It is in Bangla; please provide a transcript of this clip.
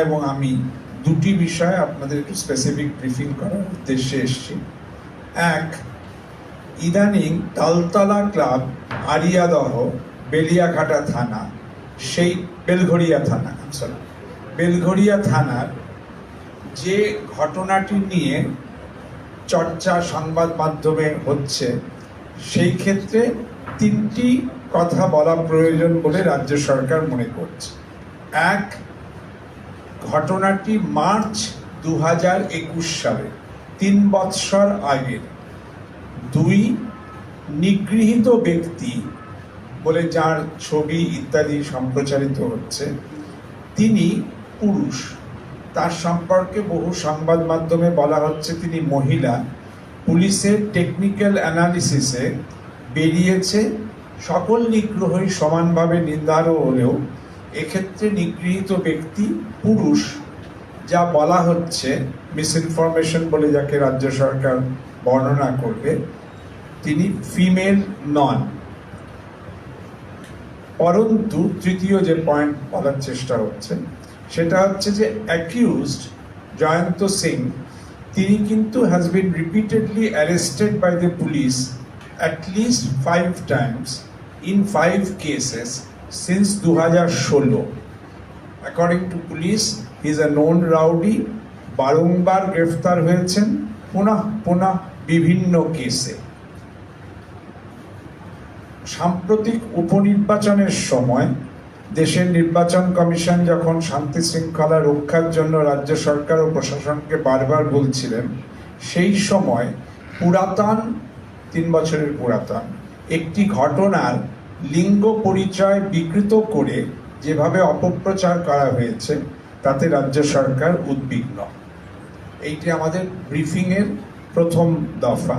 এবং আমি দুটি বিষয়ে আপনাদের একটু স্পেসিফিক ব্রিফিং করার উদ্দেশ্যে এসেছি। এক, ইদানিং তালতলা ক্লাব, আরিয়াদহ, বেলিয়াঘাটা থানা, সেই বেলঘরিয়া থানার যে ঘটনাটি নিয়ে চর্চা সংবাদ মাধ্যমে হচ্ছে, সেই ক্ষেত্রে তিনটি কথা বলা প্রয়োজন বলে রাজ্য সরকার মনে করছে। এক, ঘটনাটি মার্চ 2021 সালে, 3 বৎসর আগের। দুই, নিগৃহীত ব্যক্তি বলে যার ছবি ইত্যাদি সম্প্রচারিত হচ্ছে, তিনি পুরুষ। তার সম্পর্কে বহু সংবাদ মাধ্যমে বলা হচ্ছে তিনি মহিলা। পুলিশের টেকনিক্যাল অ্যানালিসিসে বেরিয়েছে সকল নিগ্রহই সমানভাবে নিন্দার্হ হলেও এক্ষেত্রে নিগৃহীত ব্যক্তি পুরুষ। যা বলা হচ্ছে মিসইনফরমেশন বলে যাকে রাজ্য সরকার বর্ণনা করবে, তিনি ফিমেল নন। পরন্তু তৃতীয় যে পয়েন্ট বলার চেষ্টা হচ্ছে সেটা হচ্ছে যে অ্যাকিউজড জয়ন্ত সিং, তিনি কিন্তু has been repeatedly arrested by the police at least 5 times in 5 cases since 2016. According to police, he is a known rowdy, বারংবার গ্রেফতার হয়েছেন পুনঃ বিভিন্ন কেসে। সাম্প্রতিক উপনির্বাচনের সময় দেশের নির্বাচন কমিশন যখন শান্তি শৃঙ্খলা রক্ষার জন্য রাজ্য সরকার ও প্রশাসনকে বারবার বলছিলেন, সেই সময় পুরাতন 3 বছরের পুরাতন একটি ঘটনার লিঙ্গ পরিচয় বিকৃত করে যেভাবে অপপ্রচার করা হয়েছে, তাতে রাজ্য সরকার উদ্বিগ্ন। এইটি আমাদের ব্রিফিংয়ের প্রথম দফা।